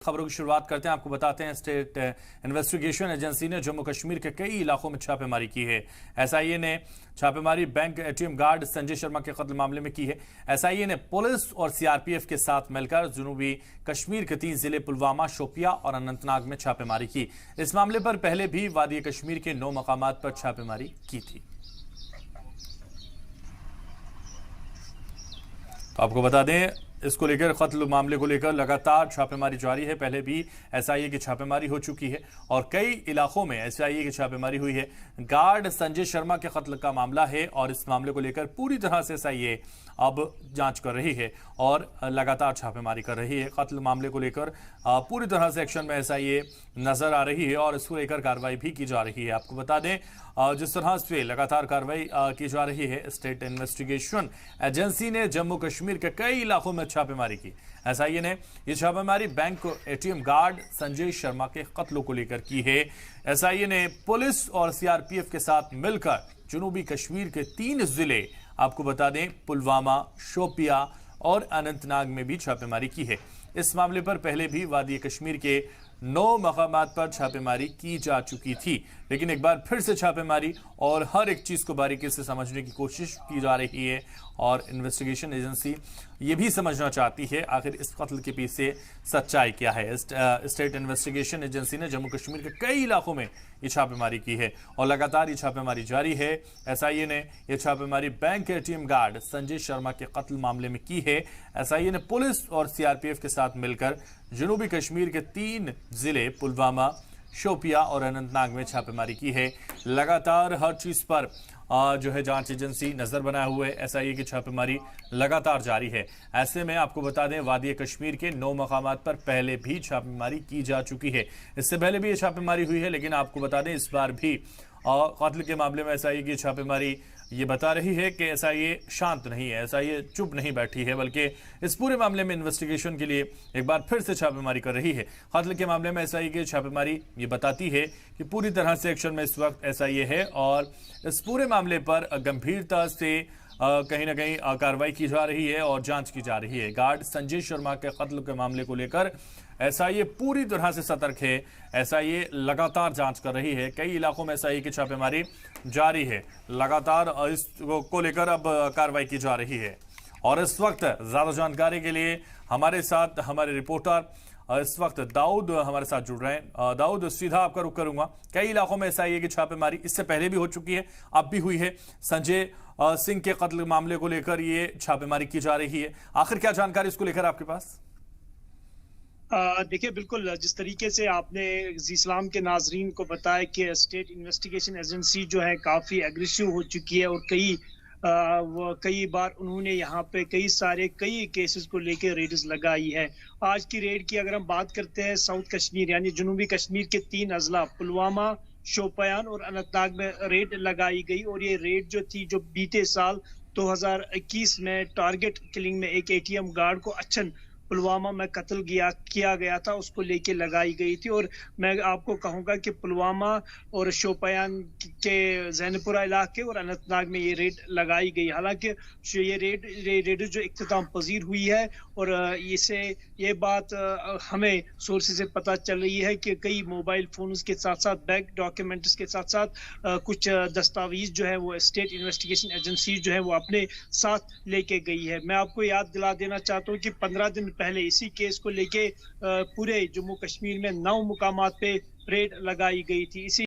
खबरों की शुरुआत करते हैं। आपको बताते हैं स्टेट इन्वेस्टिगेशन एजेंसी ने जम्मू कश्मीर के कई इलाकों में छापेमारी की है। एसआईए ने छापेमारी bank ATM guard Sanjay Sharma के कत्ल मामले में की है। एसआईए ने पुलिस और सीआरपीएफ के साथ मिलकर जनूबी कश्मीर के 3 जिले पुलवामा, शोपिया और अनंतनाग में छापेमारी की। इस मामले पर पहले भी वादी कश्मीर के 9 मकामात पर छापेमारी की थी। तो आपको बता दें, इसको लेकर कत्ल मामले को लेकर लगातार छापेमारी जारी है। पहले भी एसआईए की छापेमारी हो चुकी है और कई इलाकों में एसआईए की छापेमारी हुई है। गार्ड संजय शर्मा के कत्ल का मामला है और इस मामले को लेकर पूरी तरह से एसआईए अब जांच कर रही है और लगातार छापेमारी कर रही है। कत्ल मामले को लेकर पूरी तरह से एक्शन में एसआईए नजर आ रही है और इसको लेकर कार्रवाई भी की जा रही है। आपको बता दें, जिस तरह से लगातार कार्रवाई की जा रही है, स्टेट इन्वेस्टिगेशन एजेंसी ने जम्मू कश्मीर के कई इलाकों में छापेमारी की। एसआईए ने यह छापेमारी bank ATM guard Sanjay Sharma के कत्ल को लेकर की है। एसआईए ने पुलिस और सीआरपीएफ के साथ मिलकर जनूबी कश्मीर के 3 जिले, आपको बता दें पुलवामा, शोपिया और अनंतनाग में भी छापेमारी की है। इस मामले पर पहले भी वादी कश्मीर के 9 मकामात पर छापेमारी की जा चुकी थी, लेकिन एक बार फिर से छापेमारी और हर एक चीज को बारीकी से समझने की कोशिश की जा रही है और इन्वेस्टिगेशन एजेंसी ये भी समझना चाहती है आखिर इस कत्ल के पीछे सच्चाई क्या है। स्टेट इन्वेस्टिगेशन एजेंसी ने जम्मू कश्मीर के कई इलाकों में ये छापेमारी की है और लगातार ये छापेमारी जारी है। एसआईए ने यह छापेमारी bank ATM guard Sanjay Sharma के कत्ल मामले में की है। एसआईए ने पुलिस और सीआरपीएफ के साथ मिलकर जनूबी कश्मीर के 3 जिले पुलवामा, शोपिया और अनंतनाग में छापेमारी की है। लगातार हर चीज पर जो है जांच एजेंसी नजर बनाए हुए एसआईए की छापेमारी लगातार जारी है। ऐसे में आपको बता दें, वादी कश्मीर के 9 मकामात पर पहले भी छापेमारी की जा चुकी है। इससे पहले भी ये छापेमारी हुई है, लेकिन आपको बता दें इस बार भी कत्ल के मामले में एसआईए की छापेमारी ये बता रही है कि एसआईए शांत नहीं है, एसआईए चुप नहीं बैठी है, बल्कि इस पूरे मामले में इन्वेस्टिगेशन के लिए एक बार फिर से छापेमारी कर रही है। कत्ल के मामले में एसआईए की छापेमारी ये बताती है कि पूरी तरह से एक्शन में इस वक्त एसआईए है और इस पूरे मामले पर गंभीरता से कहीं ना कहीं कार्रवाई की जा रही है और जांच की जा रही है। गार्ड संजय शर्मा के कत्ल के मामले को लेकर एसआईए पूरी तरह से सतर्क है। एसआईए लगातार जांच कर रही है। कई इलाकों में एसआईए की छापेमारी जारी है। लगातार इसको लेकर अब कार्रवाई की जा रही है और इस वक्त ज्यादा जानकारी के लिए हमारे साथ हमारे रिपोर्टर इस वक्त दाऊद हमारे साथ जुड़ रहे हैं। दाऊद, सीधा आपका रुख करूंगा। कई इलाकों में एसआईए की छापेमारी इससे पहले भी हो चुकी है, अब भी हुई है। संजय सिंह के कत्ल मामले को लेकर ये छापेमारी की जा रही है। आखिर क्या जानकारी इसको लेकर आपके पास? देखिए, बिल्कुल जिस तरीके से आपने इस्लाम के नाजरीन को बताया कि स्टेट इन्वेस्टिगेशन एजेंसी जो है काफ़ी एग्रेसिव हो चुकी है और कई बार उन्होंने यहाँ पे कई केसेस को लेकर रेड्स लगाई है। आज की रेड की अगर हम बात करते हैं, साउथ कश्मीर यानी जनूबी कश्मीर के 3 अजला पुलवामा, शोपियान और अनंतनाग में रेड लगाई गई और ये रेड जो थी, जो बीते साल 2021 में टारगेट किलिंग में एक एटीएम गार्ड को अच्छन पुलवामा में कत्ल किया गया था, उसको लेके लगाई गई थी। और मैं आपको कहूंगा कि पुलवामा और शोपियान के जैनपुरा इलाके और अनंतनाग में ये रेड लगाई गई। हालांकि ये रेड जो इख्तिताम पजीर हुई है और इससे ये बात हमें सोर्सेज से पता चल रही है कि कई मोबाइल फोन्स के साथ साथ बैंक डॉक्यूमेंट्स के साथ साथ कुछ दस्तावेज जो है वो स्टेट इन्वेस्टिगेशन एजेंसी जो है वो अपने साथ लेके गई है। मैं आपको याद दिला देना चाहता हूँ कि 15 दिन पहले इसी केस को लेके पूरे जम्मू कश्मीर में 9 मुकामात पे रेड लगाई गई थी। इसी